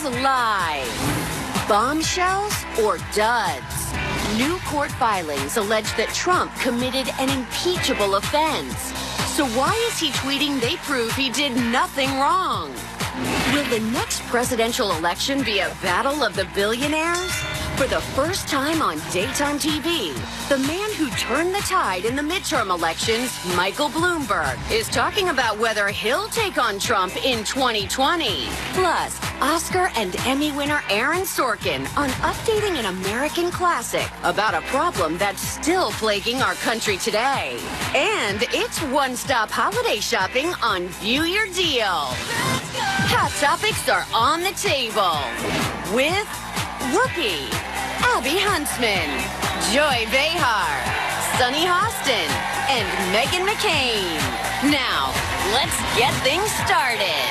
is live. Bombshells or duds? New court filings allege that Trump committed an impeachable offense. So why is he tweeting they prove he did nothing wrong? Will the next presidential election be a battle of the billionaires? For the first time on daytime TV, the man who turned the tide in the midterm elections, Michael Bloomberg, is talking about whether he'll take on Trump in 2020. Plus, Oscar and Emmy winner Aaron Sorkin on updating an American classic about a problem that's still plaguing our country today. And it's one-stop holiday shopping on View Your Deal. Hot topics are on the table with Whoopi, Abby Huntsman, Joy Behar, Sunny Hostin, and Meghan McCain. Now, let's get things started.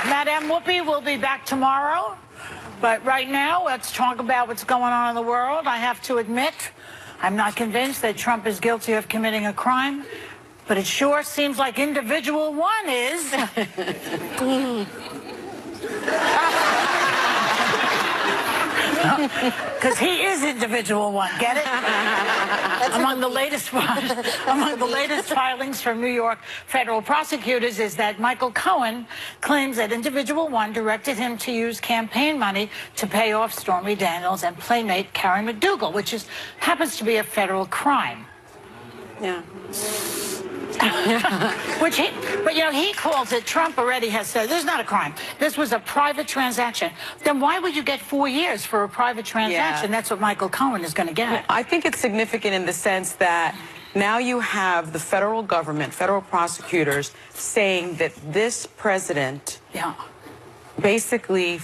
Madame Whoopi will be back tomorrow, but right now let's talk about what's going on in the world. I have to admit, I'm not convinced that Trump is guilty of committing a crime, but it sure seems like individual one is. Because he is individual one, get it? Among the latest filings from New York federal prosecutors is that Michael Cohen claims that individual one directed him to use campaign money to pay off Stormy Daniels and playmate Karen McDougal, which happens to be a federal crime. Yeah. But you know, he calls it, Trump already has said, this is not a crime. This was a private transaction. Then why would you get 4 years for a private transaction? Yeah. That's what Michael Cohen is going to get. Well, I think it's significant in the sense that now you have the federal government, federal prosecutors saying that this president basically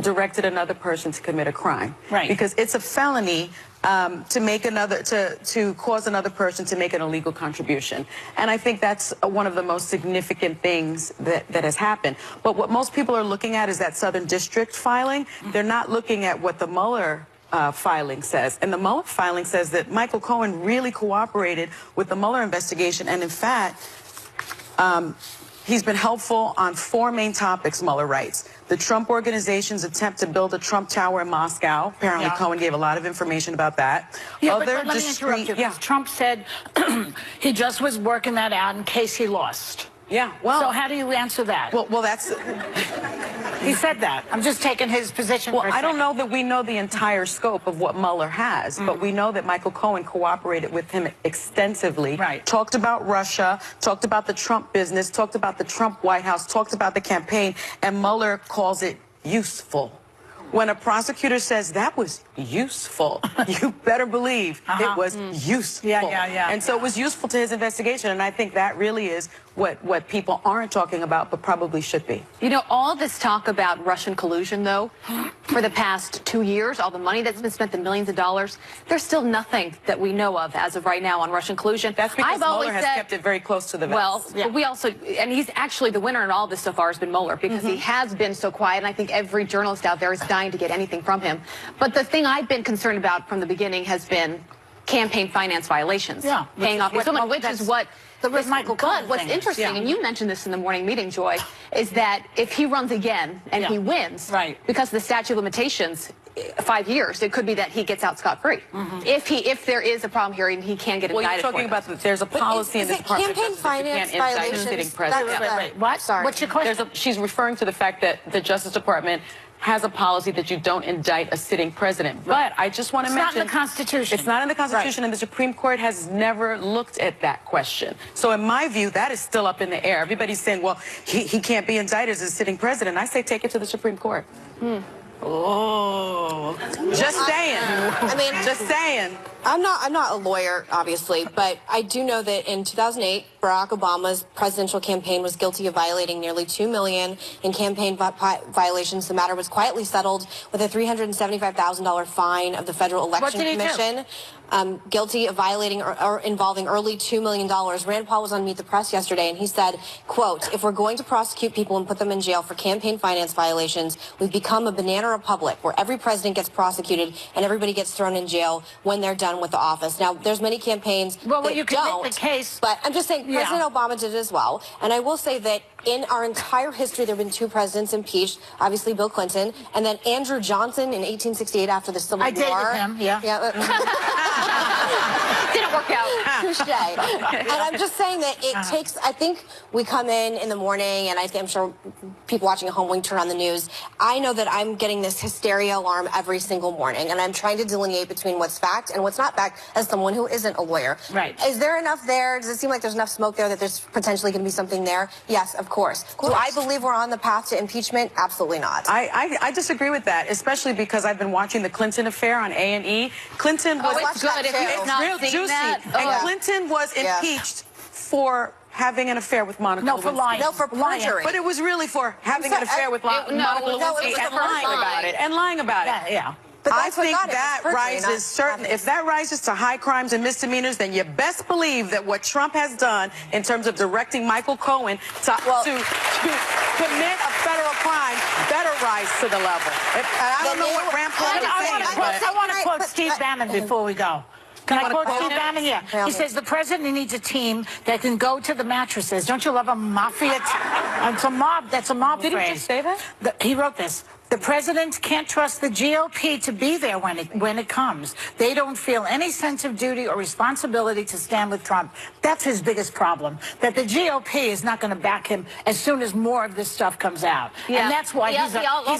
directed another person to commit a crime. Right. Because it's a felony to cause another person to make an illegal contribution. And I think that's one of the most significant things that has happened. But what most people are looking at is that Southern District filing. They're not looking at what the Mueller filing says. And the Mueller filing says that Michael Cohen really cooperated with the Mueller investigation. And in fact, he's been helpful on 4 main topics, Mueller writes. The Trump Organization's attempt to build a Trump Tower in Moscow. Apparently, Cohen gave a lot of information about that. Yeah, but let me interrupt you. Trump said he just was working that out in case he lost. Yeah, well... So how do you answer that? Well, that's... He said that. I'm just taking his position for a second. I don't know that we know the entire scope of what Mueller has, but we know that Michael Cohen cooperated with him extensively. Right. Talked about Russia, talked about the Trump business, talked about the Trump White House, talked about the campaign, and Mueller calls it useful. When a prosecutor says that was useful, you better believe it was useful. Yeah. And so it was useful to his investigation, and I think that really is what people aren't talking about, but probably should be. You know, all this talk about Russian collusion, though, for the past 2 years, all the money that's been spent, the millions of dollars, there's still nothing that we know of as of right now on Russian collusion. That's because Mueller has kept it very close to the vest. Well, we also, and he's actually the winner in all this so far has been Mueller, because he has been so quiet, and I think every journalist out there is dying to get anything from him. But the thing I've been concerned about from the beginning has been campaign finance violations. Paying off someone, which is what... Michael Cohen What's interesting, and you mentioned this in the morning meeting, Joy, is that if he runs again and he wins, because of the statute of limitations, 5 years, it could be that he gets out scot-free. If there is a problem here and he can get indicted. Well, you're talking about there's a policy in this Department campaign finance violations. Sitting president. Wait. What? Sorry. What's your question? She's referring to the fact that the Justice Department has a policy that you don't indict a sitting president. But I just want to mention... It's not in the Constitution. It's not in the Constitution, and the Supreme Court has never looked at that question. So in my view, that is still up in the air. Everybody's saying, well, he can't be indicted as a sitting president. I say take it to the Supreme Court. Oh. Just saying. I mean... Just saying. I'm not a lawyer, obviously, but I do know that in 2008, Barack Obama's presidential campaign was guilty of violating nearly $2 million in campaign violations. The matter was quietly settled with a $375,000 fine of the Federal Election Commission. Guilty of violating or involving early $2 million. Rand Paul was on Meet the Press yesterday, and he said, quote, "If we're going to prosecute people and put them in jail for campaign finance violations, we've become a banana republic where every president gets prosecuted and everybody gets thrown in jail when they're done with the office." Now, there's many campaigns that you can make the case, but I'm just saying President Obama did it as well. And I will say that in our entire history, there have been 2 presidents impeached, obviously Bill Clinton, and then Andrew Johnson in 1868 after the Civil War. I dated him, Didn't work out. Touche. And I'm just saying that it takes, I think we come in the morning, and I'm sure people watching at home when we turn on the news, I know that I'm getting this hysteria alarm every single morning, and I'm trying to delineate between what's fact and what's not fact as someone who isn't a lawyer. Right. Is there enough there? Does it seem like there's enough smoke there that there's potentially going to be something there? Yes, of course. Do I believe we're on the path to impeachment? Absolutely not. I disagree with that, especially because I've been watching the Clinton affair on A&E. Clinton was it's good. If you've not real seen juicy. that. And Clinton was impeached for having an affair with Monica Lewinsky. No, for lying. No, for perjury. But it was really for having an affair with Monica Lewinsky and lying about it. And lying about it. Yeah. But I think that rises if that rises to high crimes and misdemeanors, then you best believe that what Trump has done in terms of directing Michael Cohen to commit a federal crime better rise to the level. I don't know what Rand Paul is saying. I want to quote Steve Bannon before we go. Can I quote Steve Bannon? Yeah. He says the president needs a team that can go to the mattresses. Don't you love a mafia? It's a mob. That's a mob phrase. Did he just say that? He wrote this. The president can't trust the GOP to be there when it comes. They don't feel any sense of duty or responsibility to stand with Trump. That's his biggest problem, that the GOP is not going to back him as soon as more of this stuff comes out. Yeah. And that's why he's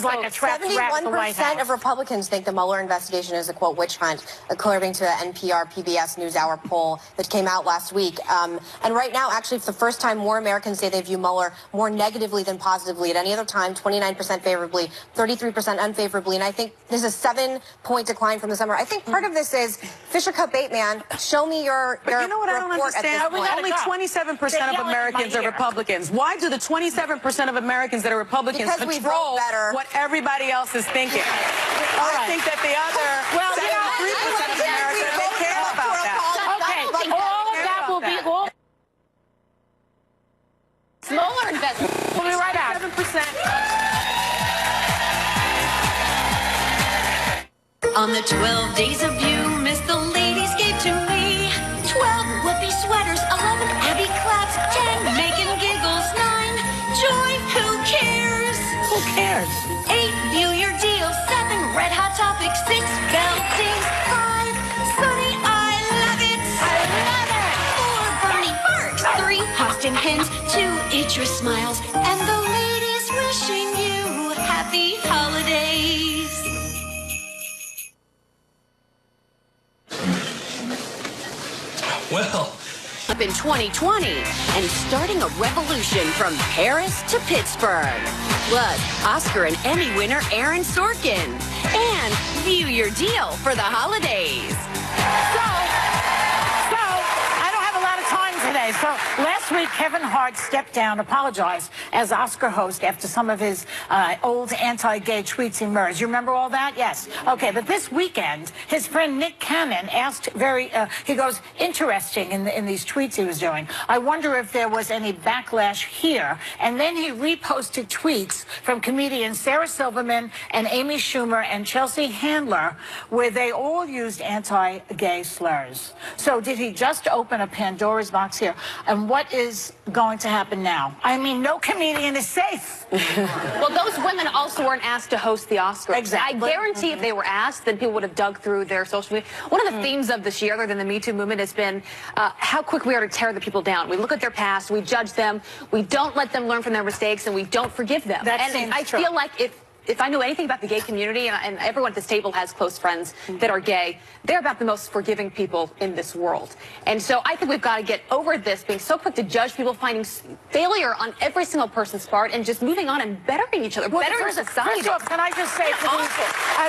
like a trapped rat in the White House. 71% of Republicans think the Mueller investigation is a, quote, witch hunt, according to the NPR PBS NewsHour poll that came out last week. And right now, actually, for the first time, more Americans say they view Mueller more negatively than positively. At any other time, 29% favorably, 33% unfavorably, and I think there's a 7-point decline from the summer. I think part of this is Fisher Cup bait, man. Show me your But you know what I don't understand? Only 27% of Americans are Republicans. Why do the 27% of Americans that are Republicans control what everybody else is thinking? I think that the other 73% of Americans don't care about that. Okay, all of that will be Mueller investigation. We'll be right out. 7%. On the 12 days of you, Miss the ladies gave to me 12 whoopee sweaters, 11 Abby claps, 10 Megan giggles, 9 Joy, who cares? Who cares? 8 View Your Deal, 7 Red Hot Topics, 6 Beltings, 5 Sunny, I love it. I love it. 4 Bernie Barks, 3 Austin Hens, 2 Idris Smiles, and the ladies wishing you happy holidays. Well, Up in 2020 and starting a revolution from Paris to Pittsburgh. Plus, Oscar and Emmy winner Aaron Sorkin. And View Your Deal for the holidays. I don't have a lot of time today. So last week, Kevin Hart stepped down, apologized as Oscar host after some of his old anti-gay tweets emerged. You remember all that? Yes. Okay, but this weekend, his friend Nick Cannon asked he goes, interesting in these tweets he was doing. I wonder if there was any backlash here. And then he reposted tweets from comedians Sarah Silverman and Amy Schumer and Chelsea Handler, where they all used anti-gay slurs. So did he just open a Pandora's box here? And what is going to happen now? I mean, no comedian is safe. Well, those women also weren't asked to host the Oscars. Exactly. I guarantee if they were asked, then people would have dug through their social media. One of the themes of this year, other than the Me Too movement, has been how quick we are to tear the people down. We look at their past, we judge them, we don't let them learn from their mistakes, and we don't forgive them. That and seems I true. feel like if I know anything about the gay community, and everyone at this table has close friends that are gay, they're about the most forgiving people in this world. And so I think we've got to get over this, being so quick to judge people, finding failure on every single person's part, and just moving on and bettering each other, bettering society. First off, can I just say,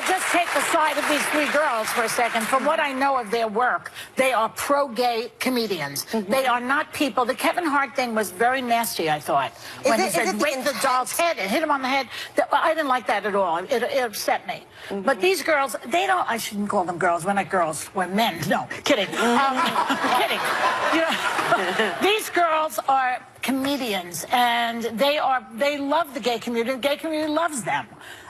just take the side of these three girls for a second. From what I know of their work, they are pro-gay comedians. They are not people. The Kevin Hart thing was very nasty, I thought. When he said, rape the doll's head and hit him on the head. I didn't like that at all. It upset me. But these girls, they don't, I shouldn't call them girls. We're not girls. We're men. No, kidding. Kidding. You know, these girls are comedians, and they love the gay community. The gay community loves them.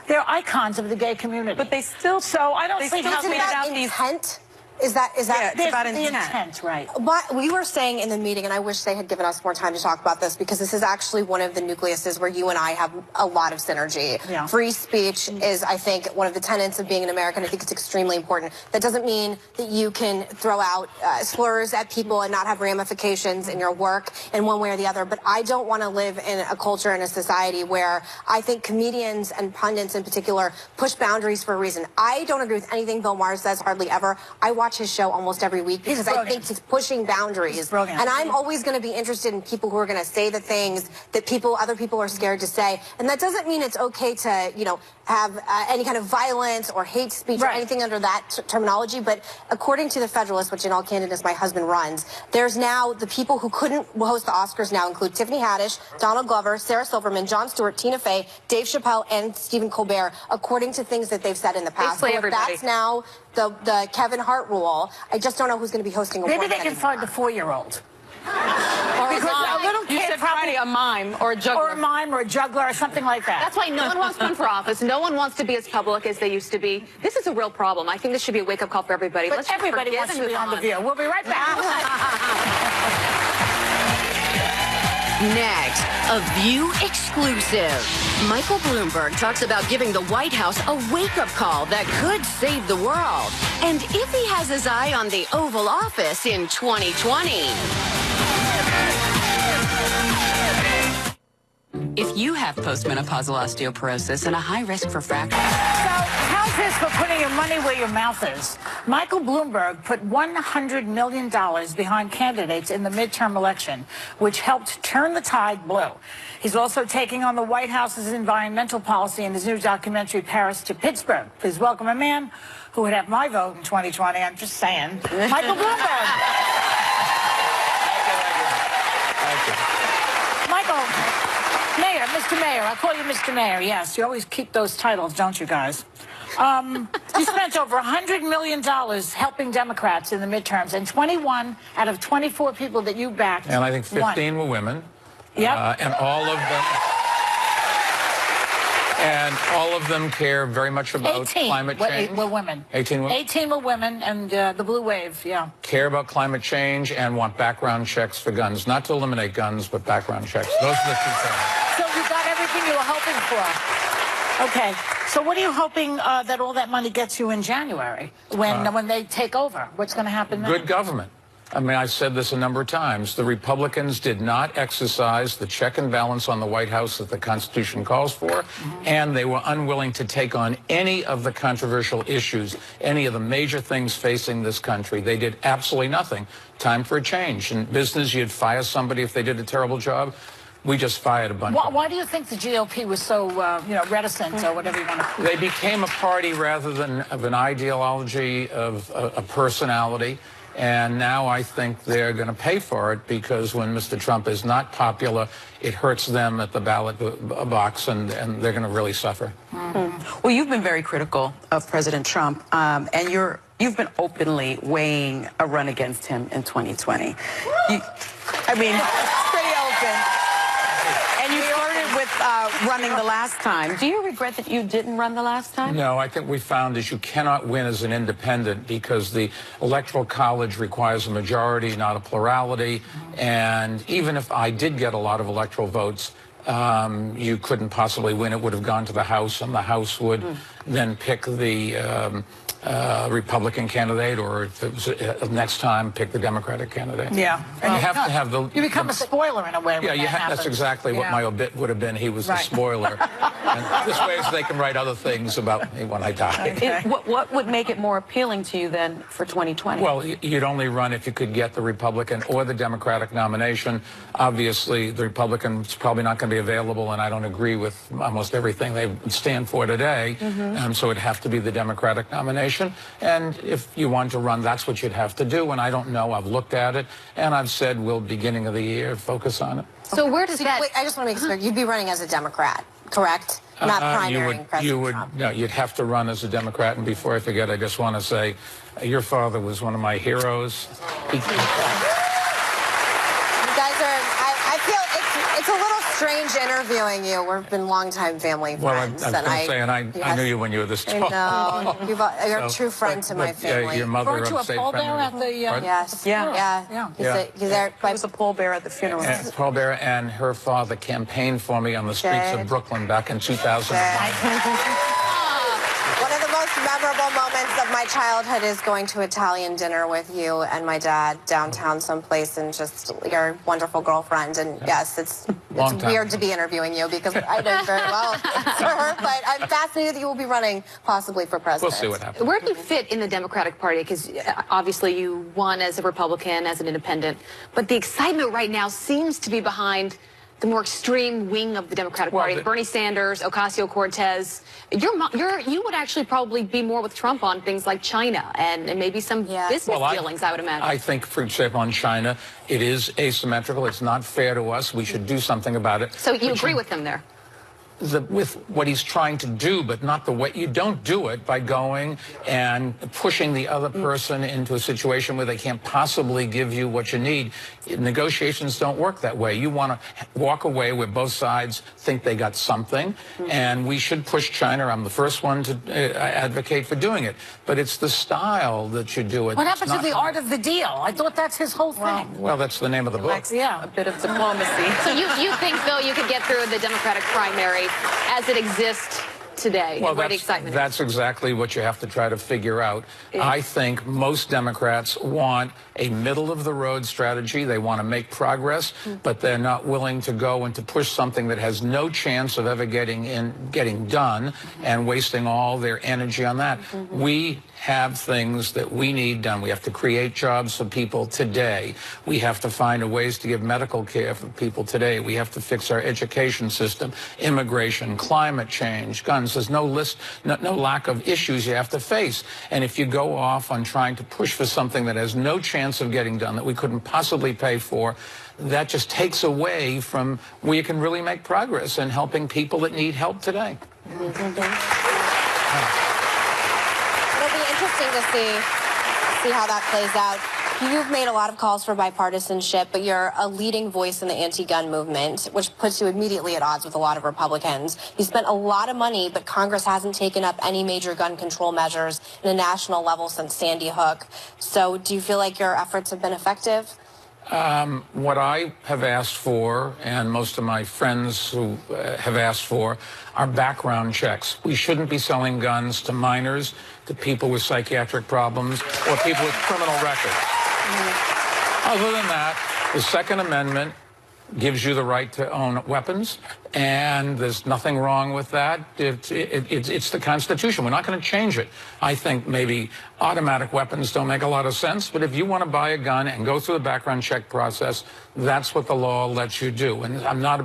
They're icons of the gay community. But they still, so I don't see how they out these intent. Is that yeah, it's about the intent, right? What we were saying in the meeting, and I wish they had given us more time to talk about this, because this is actually one of the nucleuses where you and I have a lot of synergy. Yeah. Free speech is, I think, one of the tenets of being an American. I think it's extremely important. That doesn't mean that you can throw out slurs at people and not have ramifications in your work in one way or the other. But I don't want to live in a culture and a society where I think comedians and pundits in particular push boundaries for a reason. I don't agree with anything Bill Maher says, hardly ever. I watch his show almost every week because I think he's pushing boundaries. And I'm always going to be interested in people who are going to say the things that other people are scared to say. And that doesn't mean it's okay to, you know, have any kind of violence or hate speech or anything under that terminology. But according to the Federalist, which in all candidness my husband runs, there's now the people who couldn't host the Oscars now include Tiffany Haddish, Donald Glover, Sarah Silverman, Jon Stewart, Tina Fey, Dave Chappelle, and Stephen Colbert, according to things that they've said in the past. So if that's now the Kevin Hart rule, I just don't know who's going to be hosting a Maybe they can find the 4-year-old. Or a little kid, probably a mime or a juggler. Or a mime or a juggler or something like that. That's why no one wants to run for office. No one wants to be as public as they used to be. This is a real problem. I think this should be a wake-up call for everybody. But everybody wants to be on The View. We'll be right back. Next, a View exclusive. Michael Bloomberg talks about giving the White House a wake-up call that could save the world. And if he has his eye on the Oval Office in 2020. If you have postmenopausal osteoporosis and a high risk for fracture. So, how's this for putting your money where your mouth is? Michael Bloomberg put $100 million behind candidates in the midterm election, which helped turn the tide blue. He's also taking on the White House's environmental policy in his new documentary, Paris to Pittsburgh. Please welcome a man who would have my vote in 2020. I'm just saying. Michael Bloomberg. Thank you. Michael. Mayor, Mr. Mayor, I'll call you Mr. Mayor, yes. You always keep those titles, don't you guys? You spent over $100 million helping Democrats in the midterms, and 21 out of 24 people that you backed And I think 15 were women. Yep. And all of them care very much about climate change. Were women. 18 women? 18 were women, and the blue wave, yeah. Care about climate change and want background checks for guns. Not to eliminate guns, but background checks. Those are the two things. So you got everything you were hoping for. Okay. So what are you hoping that all that money gets you in January when they take over? What's going to happen then? Good government. I mean, I've said this a number of times. The Republicans did not exercise the check and balance on the White House that the Constitution calls for, and they were unwilling to take on any of the controversial issues, any of the major things facing this country. They did absolutely nothing. Time for a change. In business, you'd fire somebody if they did a terrible job. We just fired a bunch of them. Why do you think the GOP was so, reticent or whatever you want to call it? They became a party rather than of an ideology, of a personality. And now I think they're going to pay for it because when Mr. Trump is not popular, it hurts them at the ballot box, and they're going to really suffer. Well, you've been very critical of President Trump, and you've been openly weighing a run against him in 2020. Pretty open. And you started with running the last time. Do you regret that you didn't run the last time? No, I think we found is you cannot win as an independent because the Electoral College requires a majority, not a plurality. And even if I did get a lot of electoral votes, you couldn't possibly win. It would have gone to the House, and the House would then pick the Republican candidate, or if it was next time, pick the Democratic candidate. Yeah. And you have to have the... You become a spoiler in a way. Yeah, that's exactly what my obit would have been. He was the spoiler. And this way they can write other things about me when I die. What would make it more appealing to you then for 2020? Well, you'd only run if you could get the Republican or the Democratic nomination. Obviously, the Republican's probably not going to be available, and I don't agree with almost everything they stand for today. So it'd have to be the Democratic nomination. And if you want to run, that's what you'd have to do. And I don't know. I've looked at it, and I've said we'll, beginning of the year, focus on it. So where does that... Wait, I just want to make clear. You'd be running as a Democrat, correct? Not primarying President Trump. No, you'd have to run as a Democrat. And before I forget, I just want to say, your father was one of my heroes. You guys are, I feel it's a little strange interviewing you. We've been longtime family friends. Well, I knew you when you were this tall. No, you're a true friend to my family. Your mother Weren't you a upstate pallbearer at the... Yes. Yeah. He's there. I was a pallbearer at the funeral. Pallbearer, and her father campaigned for me on the streets of Brooklyn back in 2000. One of the most memorable moments of my childhood is going to Italian dinner with you and my dad downtown someplace, and just your wonderful girlfriend. And yes, it's weird to be interviewing you because I know very well her, but I'm fascinated that you will be running possibly for president. We'll see what happens. Where do you fit in the Democratic Party? Because obviously you won as a Republican, as an independent, but the excitement right now seems to be behind the more extreme wing of the Democratic Party, Bernie Sanders, Ocasio-Cortez. You would actually probably be more with Trump on things like China and maybe some business dealings, I would imagine. I think, for example, on China, it is asymmetrical. It's not fair to us. We should do something about it. So you agree with him there? With what he's trying to do, but not the way. You don't do it by going and pushing the other person into a situation where they can't possibly give you what you need. Negotiations don't work that way. You want to walk away where both sides think they got something, and we should push China. I'm the first one to advocate for doing it, but it's the style that you do it. What happened to the art of the deal? I thought that's his whole thing. Well, that's the name of the book. Yeah, a bit of diplomacy. So you think, Phil, you could get through the Democratic primary as it exists today? Well, where the excitement that's exactly what you have to try to figure out. I think most Democrats want a middle-of-the-road strategy. They want to make progress, but they're not willing to go and to push something that has no chance of ever getting done and wasting all their energy on that. We have things that we need done. We have to create jobs for people today. We have to find ways to give medical care for people today. We have to fix our education system, immigration, climate change, guns. There's no lack of issues you have to face. And if you go off on trying to push for something that has no chance of getting done, that we couldn't possibly pay for, that just takes away from where you can really make progress in helping people that need help today. It'll be interesting to see how that plays out. You've made a lot of calls for bipartisanship, but you're a leading voice in the anti-gun movement, which puts you immediately at odds with a lot of Republicans. You spent a lot of money, but Congress hasn't taken up any major gun control measures at a national level since Sandy Hook. So do you feel like your efforts have been effective? What I have asked for, and most of my friends who have asked for, are background checks. We shouldn't be selling guns to minors, to people with psychiatric problems, or people with criminal records. Other than that, the Second Amendment gives you the right to own weapons, and there's nothing wrong with that. It's the Constitution. We're not going to change it. I think maybe automatic weapons don't make a lot of sense, but if you want to buy a gun and go through the background check process, that's what the law lets you do. And I'm not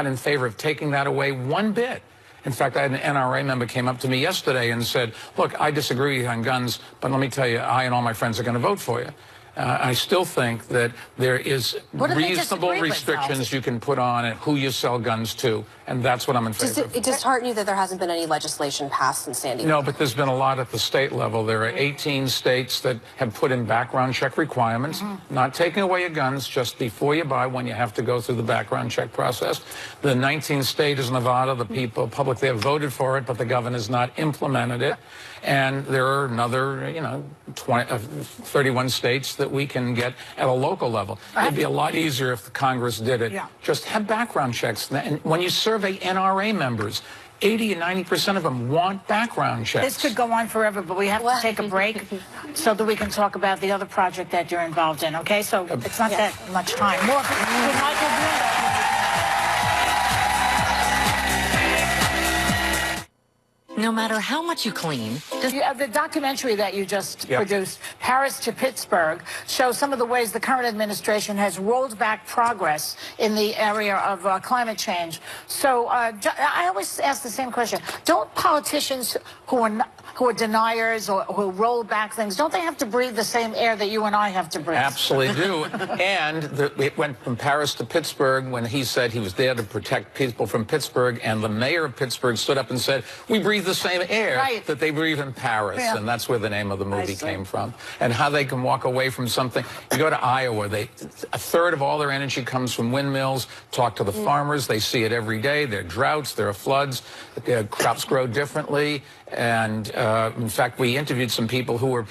in favor of taking that away one bit. In fact, I had an NRA member came up to me yesterday and said, look, I disagree with you on guns, but let me tell you, I and all my friends are going to vote for you. I still think that there is reasonable restrictions you can put on who you sell guns to, and that's what I'm in favor of. It disheartens you that there hasn't been any legislation passed since Sandy Hook? No, but there's been a lot at the state level. There are 18 states that have put in background check requirements, not taking away your guns. Just before you buy one, you have to go through the background check process. The 19th state is Nevada. The public there voted for it, but the governor's not implemented it. And there are another, 31 states that we can get at a local level. It'd be a lot easier if the Congress did it. Just have background checks. And when you survey NRA members, 80 and 90% of them want background checks. This could go on forever, but we have to take a break so that we can talk about the other project that you're involved in, okay? So it's not that much time. More with Michael Bloomberg. No matter how much you clean, The documentary that you just produced, Paris to Pittsburgh, shows some of the ways the current administration has rolled back progress in the area of climate change. So I always ask the same question. Don't politicians who are deniers or who roll back things, don't they have to breathe the same air that you and I have to breathe? Absolutely do. And it went from Paris to Pittsburgh when he said he was there to protect people from Pittsburgh, and the mayor of Pittsburgh stood up and said, we breathe the same air that they breathe in Paris. And that's where the name of the movie came from. And how they can walk away from something. You go to Iowa, a third of all their energy comes from windmills. Talk to the farmers, they see it every day. There are droughts, there are floods, crops grow differently. And in fact, we interviewed some people who were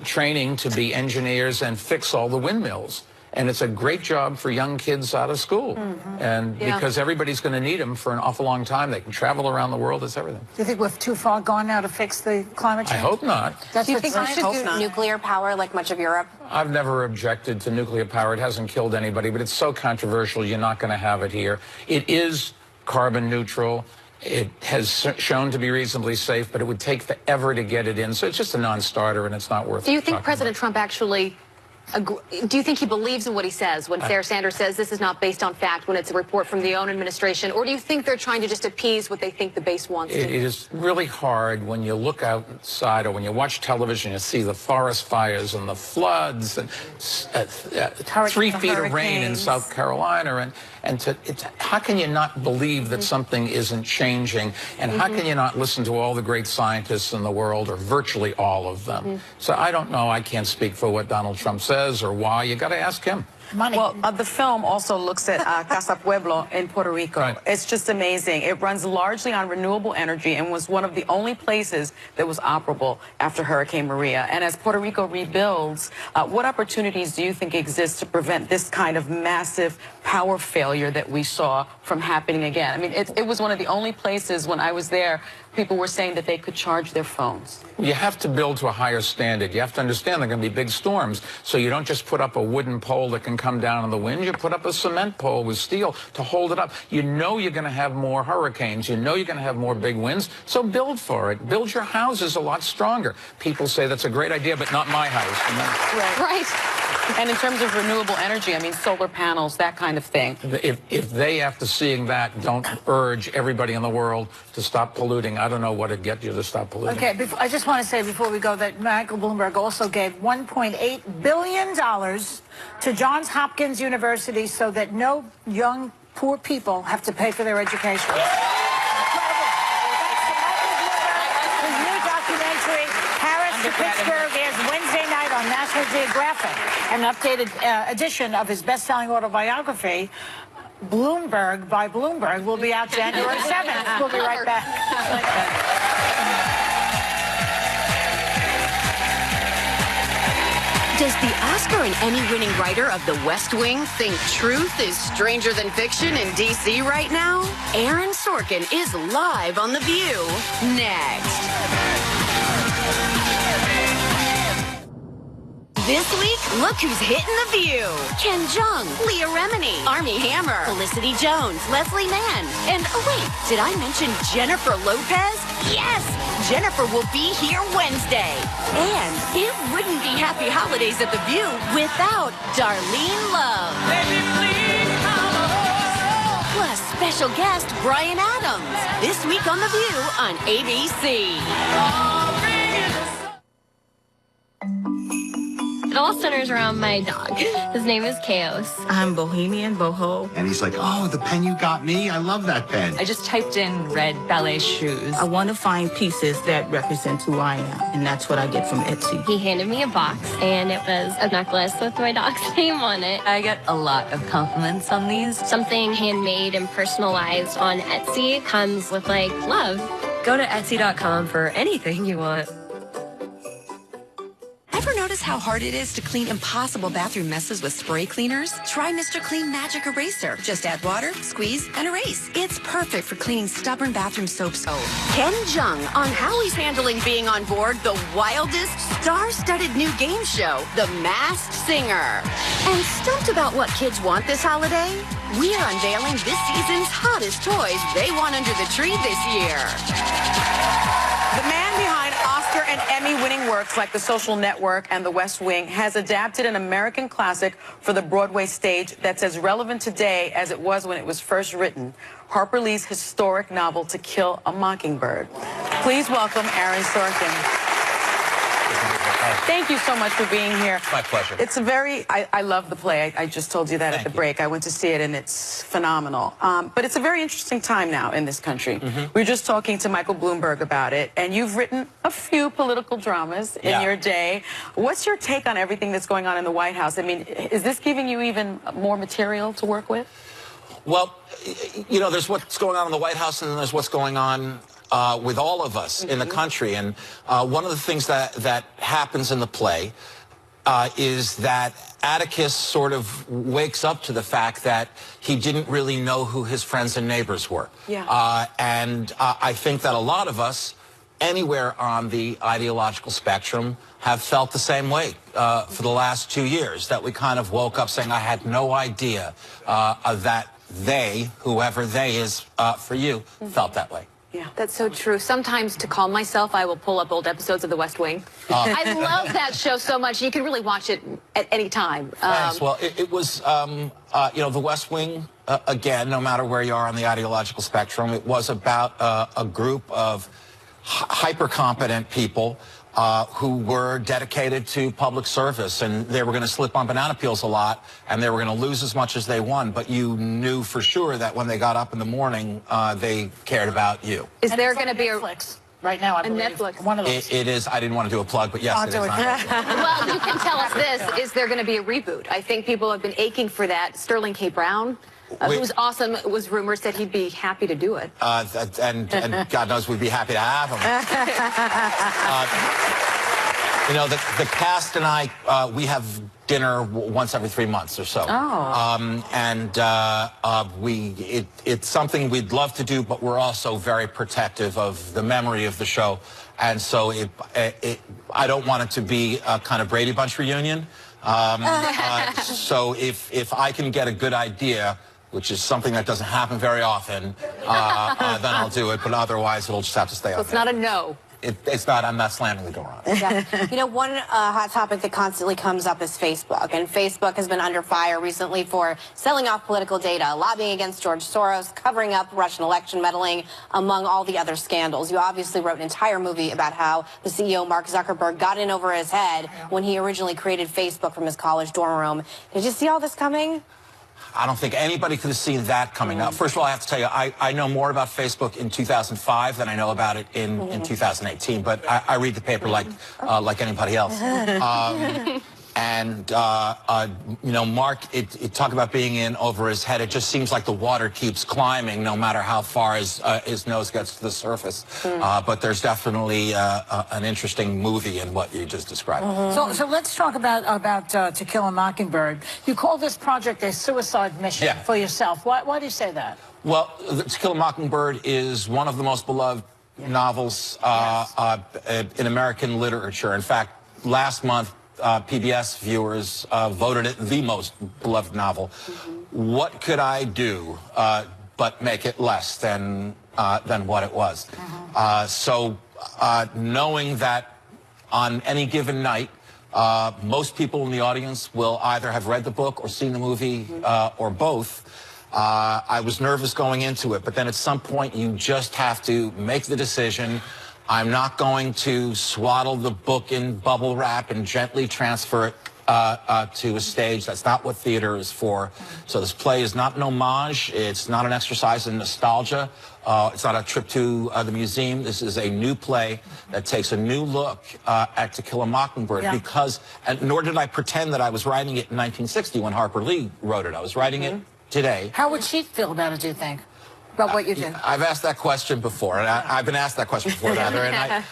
training to be engineers and fix all the windmills. And it's a great job for young kids out of school. And because everybody's going to need them for an awful long time. They can travel around the world. It's everything. Do you think we're too far gone now to fix the climate change? I hope not. Do you think we should do nuclear power like much of Europe? I've never objected to nuclear power. It hasn't killed anybody, but it's so controversial. You're not going to have it here. It is carbon neutral. It has shown to be reasonably safe, but it would take forever to get it in. So it's just a non-starter, and it's not worth it. Do you think President Trump actually... Do you think he believes in what he says when Sarah Sanders says this is not based on fact when it's a report from the own administration? Or do you think they're trying to just appease what they think the base wants to? It is really hard when you look outside or when you watch television, you see the forest fires and the floods and 3 feet of rain in South Carolina. How can you not believe that something isn't changing? And how can you not listen to all the great scientists in the world, or virtually all of them? So I don't know. I can't speak for what Donald Trump says or why. You got to ask him. Well, the film also looks at Casa Pueblo in Puerto Rico. It's just amazing. It runs largely on renewable energy and was one of the only places that was operable after Hurricane Maria. And as Puerto Rico rebuilds, what opportunities do you think exist to prevent this kind of massive power failure that we saw from happening again? I mean, it was one of the only places when I was there, people were saying that they could charge their phones. You have to build to a higher standard. You have to understand there are going to be big storms. So you don't just put up a wooden pole that can come down in the wind. You put up a cement pole with steel to hold it up. You know you're going to have more hurricanes. You know you're going to have more big winds. So build for it. Build your houses a lot stronger. People say that's a great idea, but not my house. Right. And in terms of renewable energy, I mean, solar panels, that kind of thing. If they, after seeing that, don't urge everybody in the world to stop polluting, I don't know what would get you to stop polluting. Okay, I just want to say before we go that Michael Bloomberg also gave $1.8 billion to Johns Hopkins University so that no young, poor people have to pay for their education. His new documentary, Paris to Pittsburgh, airs Wednesday night on National Geographic. An updated edition of his best-selling autobiography, Bloomberg by Bloomberg, will be out January 7th. We'll be right back. Does the Oscar and Emmy-winning writer of The West Wing think truth is stranger than fiction in D.C. right now? Aaron Sorkin is live on The View next. This week, look who's hitting The View. Ken Jeong, Leah Remini, Armie Hammer, Felicity Jones, Leslie Mann, and oh wait, did I mention Jennifer Lopez? Yes! Jennifer will be here Wednesday. And it wouldn't be Happy Holidays at The View without Darlene Love. Baby, please come home. Plus special guest Bryan Adams. This week on The View on ABC. It all centers around my dog. His name is Chaos. I'm Bohemian Boho. And he's like, oh, the pen you got me? I love that pen. I just typed in red ballet shoes. I want to find pieces that represent who I am, and that's what I get from Etsy. He handed me a box, and it was a necklace with my dog's name on it. I get a lot of compliments on these. Something handmade and personalized on Etsy comes with, like, love. Go to Etsy.com for anything you want. Ever notice how hard it is to clean impossible bathroom messes with spray cleaners? Try Mr. Clean Magic Eraser. Just add water, squeeze, and erase. It's perfect for cleaning stubborn bathroom soaps. Ken Jeong on how he's handling being on board the wildest, star-studded new game show, The Masked Singer. And stumped about what kids want this holiday? We're unveiling this season's hottest toys they want under the tree this year. Emmy-winning works like The Social Network and The West Wing has adapted an American classic for the Broadway stage that's as relevant today as it was when it was first written. Harper Lee's historic novel, To Kill a Mockingbird. Please welcome Aaron Sorkin. Thank you so much for being here. My pleasure. It's a I love the play. I just told you that at the break. I went to see it, and it's phenomenal. But it's a very interesting time now in this country. We were just talking to Michael Bloomberg about it, and you've written a few political dramas in your day. What's your take on everything that's going on in the White House? I mean, is this giving you even more material to work with? Well, you know, there's what's going on in the White House, and then there's what's going on with all of us in the country. And one of the things that happens in the play is that Atticus sort of wakes up to the fact that he didn't really know who his friends and neighbors were. And I think that a lot of us, anywhere on the ideological spectrum, have felt the same way for the last 2 years, that we kind of woke up saying, I had no idea that they, whoever they is for you, felt that way. Yeah, that's so true. Sometimes to calm myself, I will pull up old episodes of The West Wing. I love that show so much. You can really watch it at any time. Thanks. Well, it was, you know, The West Wing, again, no matter where you are on the ideological spectrum, it was about a group of hyper-competent people who were dedicated to public service, and they were going to slip on banana peels a lot, and they were going to lose as much as they won, but you knew for sure that when they got up in the morning, they cared about you. Is there going to be a Netflix right now? I believe Netflix. One of those. It is. I didn't want to do a plug, but yes, it is. Well, you can tell us this: is there going to be a reboot? I think people have been aching for that. Sterling K. Brown. Who's awesome. It was rumors that he'd be happy to do it. And God knows we'd be happy to have him. You know, the cast and I, we have dinner once every 3 months or so. It's something we'd love to do, but we're also very protective of the memory of the show. And so I don't want it to be a kind of Brady Bunch reunion. So if I can get a good idea, which is something that doesn't happen very often, then I'll do it. But otherwise, it'll just have to stay on. It's not a no. It's not. I'm not slamming the door on it. Yeah. You know, one hot topic that constantly comes up is Facebook. And Facebook has been under fire recently for selling off political data, lobbying against George Soros, covering up Russian election meddling, among all the other scandals. You obviously wrote an entire movie about how the CEO, Mark Zuckerberg, got in over his head when he originally created Facebook from his college dorm room. Did you see all this coming? I don't think anybody could have seen that coming up. First of all, I have to tell you, I know more about Facebook in 2005 than I know about it in 2018. But I read the paper like anybody else. You know, Mark, talk about being in over his head. It just seems like the water keeps climbing no matter how far his nose gets to the surface. But there's definitely an interesting movie in what you just described. So let's talk about To Kill a Mockingbird. You call this project a suicide mission for yourself. Why do you say that? Well, To Kill a Mockingbird is one of the most beloved novels in American literature. In fact, last month, PBS viewers voted it the most beloved novel. What could I do but make it less than what it was? So knowing that on any given night, most people in the audience will either have read the book or seen the movie or both. I was nervous going into it, but then at some point you just have to make the decision. I'm not going to swaddle the book in bubble wrap and gently transfer it to a stage. That's not what theater is for. So this play is not an homage. It's not an exercise in nostalgia. It's not a trip to the museum. This is a new play that takes a new look at To Kill a Mockingbird because, and nor did I pretend that I was writing it in 1960 when Harper Lee wrote it. I was writing it today. How would she feel about it, do you think? About what you did? I've asked that question before, and I've been asked that question before, rather. And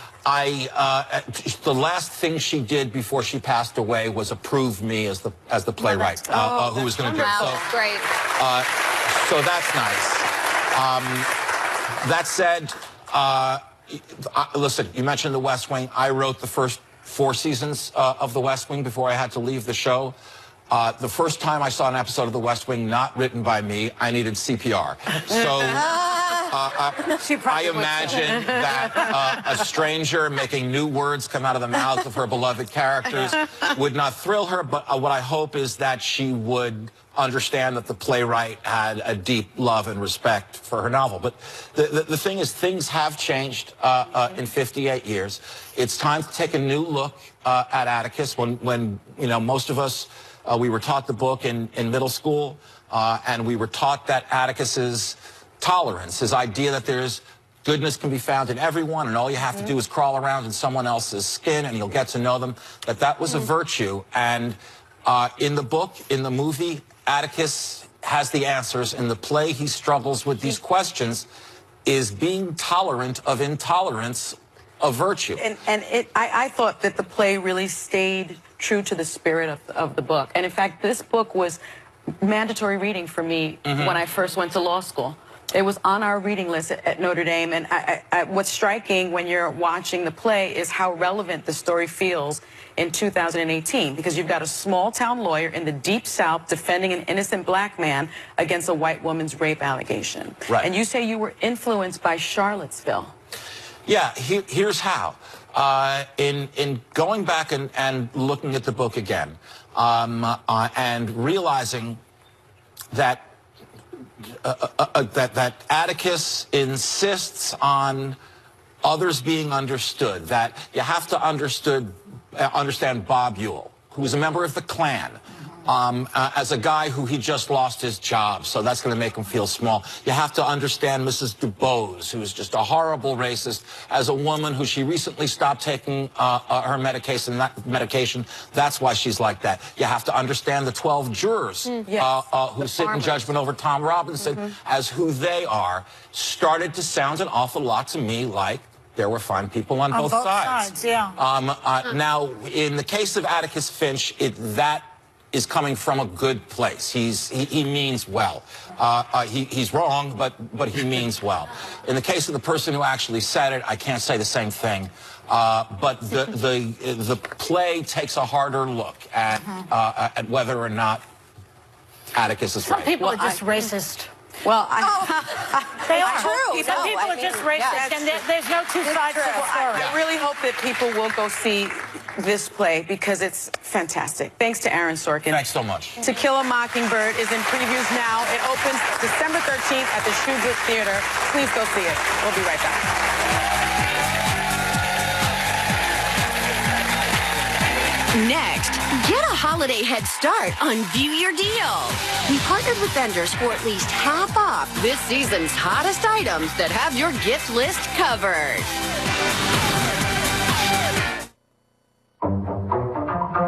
the last thing she did before she passed away was approve me as the playwright who was going to do it. So great. So that's nice. That said, listen, you mentioned The West Wing. I wrote the first 4 seasons of The West Wing before I had to leave the show. The first time I saw an episode of The West Wing not written by me, I needed CPR. So I imagine that a stranger making new words come out of the mouths of her beloved characters would not thrill her, but what I hope is that she would understand that the playwright had a deep love and respect for her novel. But the thing is, things have changed in 58 years. It's time to take a new look at Atticus. When you know, most of us, we were taught the book in middle school, and we were taught that Atticus's tolerance, his idea that there's goodness can be found in everyone, and all you have to do is crawl around in someone else's skin, and you'll get to know them, that was a virtue. And in the book, in the movie, Atticus has the answers. In the play, he struggles with these questions. Is being tolerant of intolerance a virtue? I thought that the play really stayed true to the spirit of the book. And in fact, this book was mandatory reading for me when I first went to law school. It was on our reading list at Notre Dame. And what's striking when you're watching the play is how relevant the story feels in 2018, because you've got a small-town lawyer in the Deep South defending an innocent black man against a white woman's rape allegation. Right. And you say you were influenced by Charlottesville. Yeah, here's how. In going back and looking at the book again, and realizing that that Atticus insists on others being understood, that you have to understand Bob Ewell, who was a member of the Klan, as a guy who he just lost his job, so that's going to make him feel small. You have to understand Mrs. DuBose, who is just a horrible racist, as a woman who she recently stopped taking her medication. That's why she's like that. You have to understand the 12 jurors who sit in judgment over Tom Robinson as who they are. Started to sound an awful lot to me like there were fine people on both sides. Now, in the case of Atticus Finch, that is coming from a good place. He means well. He's wrong, but he means well. In the case of the person who actually said it, I can't say the same thing. But the play takes a harder look at whether or not Atticus is right. Some people are just racist. Well, they are. True. Some people are just racist, and there's no two sides to the story. I really hope that people will go see this play because it's fantastic. Thanks to Aaron Sorkin. Thanks so much. To Kill a Mockingbird is in previews now. It opens December 13th at the Shoebridge Theater. Please go see it. We'll be right back. Next, get a holiday head start on View Your Deal. We partnered with vendors for at least half off this season's hottest items that have your gift list covered.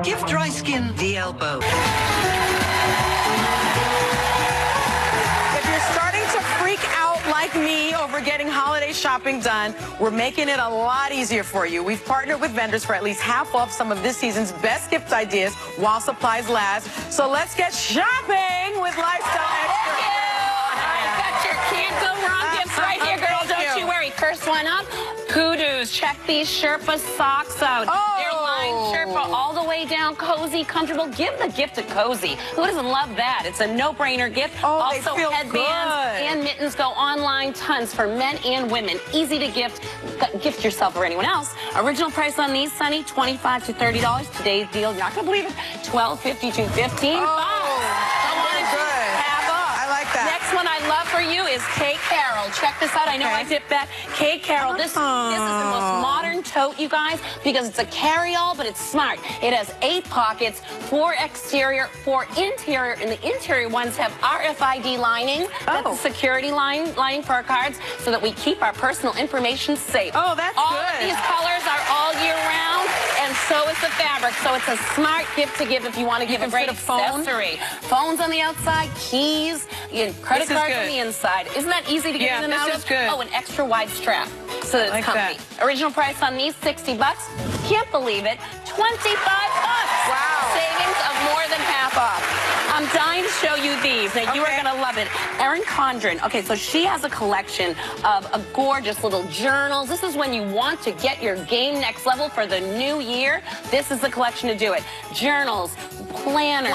Give dry skin the elbow. If you're starting to freak out like me over getting holiday shopping done, we're making it a lot easier for you. We've partnered with vendors for at least half off some of this season's best gift ideas while supplies last. So let's get shopping with Lifestyle Extra. I got your can't go wrong gifts right here, girl. Don't you worry. First one up, hoodoos. Check these Sherpa socks out. They're lined Sherpa all the way down, cozy, comfortable. Give the gift to cozy. Who doesn't love that? It's a no-brainer gift. Also, they feel headbands and mittens go online, tons for men and women. Easy to gift. Gift yourself or anyone else. Original price on these, Sunny, $25 to $30. Today's deal, you're not going to believe it, $12.50 to $15. Next one I love for you is Kate Carroll. Check this out. I know I dipped that. Kate Carroll. This is the most modern tote, you guys, because it's a carry-all, but it's smart. It has 8 pockets, 4 exterior, 4 interior, and the interior ones have RFID lining. That's the security lining for our cards so that we keep our personal information safe. Oh, that's all good. All of these colors are all year round, and so is the fabric. So it's a smart gift to give if you want to give a great accessory. Phones on the outside, keys, credit cards on the inside. Isn't that easy to get in and out of? Good. Oh, an extra wide strap so that it's comfy. Original price on these, $60. Can't believe it, $25. Wow. Savings of more than half off. I'm dying to show you these. Now, you are going to love it. Erin Condren. Okay, so she has a collection of gorgeous little journals. This is when you want to get your game next level for the new year. This is the collection to do it. Journals, planners.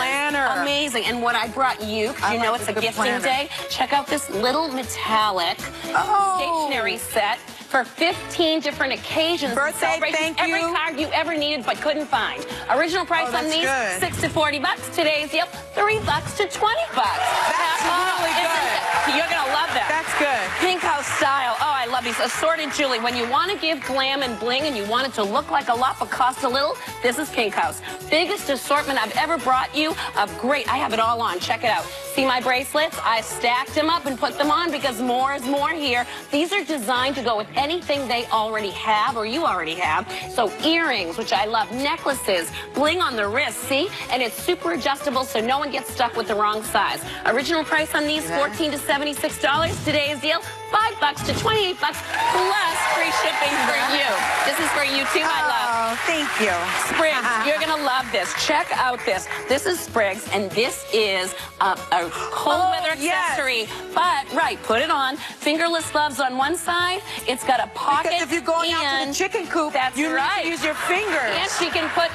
Amazing. And what I brought you, because you know it's a gifting day, check out this little metallic stationery set for 15 different occasions. Birthday, thank every you. card you ever needed but couldn't find. Original price on these, good. $6 to $40. Today's deal, $3 to $20. That's really good. You're gonna love that. That's good. Pink House style. Oh, I love these. Assorted Julie. When you want to give glam and bling and you want it to look like a lot but cost a little, this is Pink House. Biggest assortment I've ever brought you of great. I have it all on. Check it out. See my bracelets? I stacked them up and put them on because more is more here. These are designed to go with anything they already have or you already have. So earrings, which I love, necklaces, bling on the wrist, see? And it's super adjustable so no one gets stuck with the wrong size. Original price on these, $14 to $76. Today's deal, $5 to $28 plus free shipping for you. This is for you too, my love. Oh, thank you. Spriggs, you're gonna love this. Check out this. This is Spriggs, and this is a cold weather accessory. But put it on. Fingerless gloves on one side. It's got a pocket. Because if you're going out to the chicken coop, you need to use your fingers. And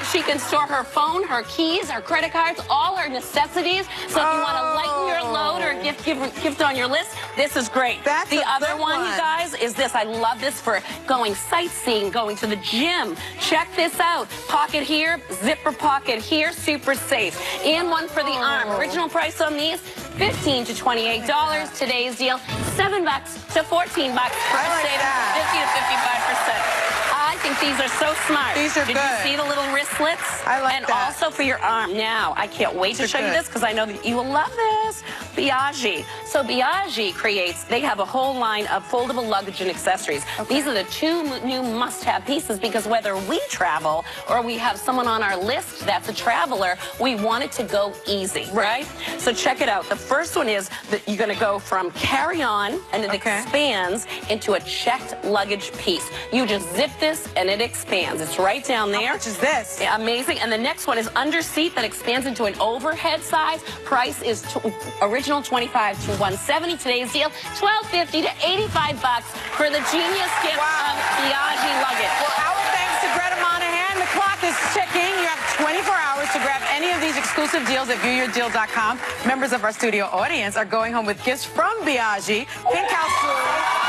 she can store her phone, her keys, her credit cards, all her necessities. So if you want to lighten your load or gift on your list, this is great. That's the other one, you guys, is this. I love this for going sightseeing, going to the gym. Check this out. Pocket here, zipper pocket here, super safe. And one for the arm. Original price on these, $15 to $28. Today's deal, $7 to $14 for a savings of 50 to 55%. I think these are so smart. These are Did good. you see the little wristlets? I like and that. Also for your arm. Now, I can't wait to show you this because I know that you will love this. Biaggi. So Biaggi creates, they have a whole line of foldable luggage and accessories. These are the two new must-have pieces because whether we travel or we have someone on our list that's a traveler, we want it to go easy, right? So check it out. The first one is that you're going to go from carry-on and it expands into a checked luggage piece. You just zip this and it expands. It's right down there. How much is this? Yeah, amazing. And the next one is under seat that expands into an overhead size. Price is original $25 to $170. Today's deal, $12.50 to $85 for the genius gift of Biaggi luggage. Well, our thanks to Greta Monahan. The clock is ticking. You have 24 hours to grab any of these exclusive deals at viewyourdeal.com. Members of our studio audience are going home with gifts from Biaggi, Pink House Jewelry,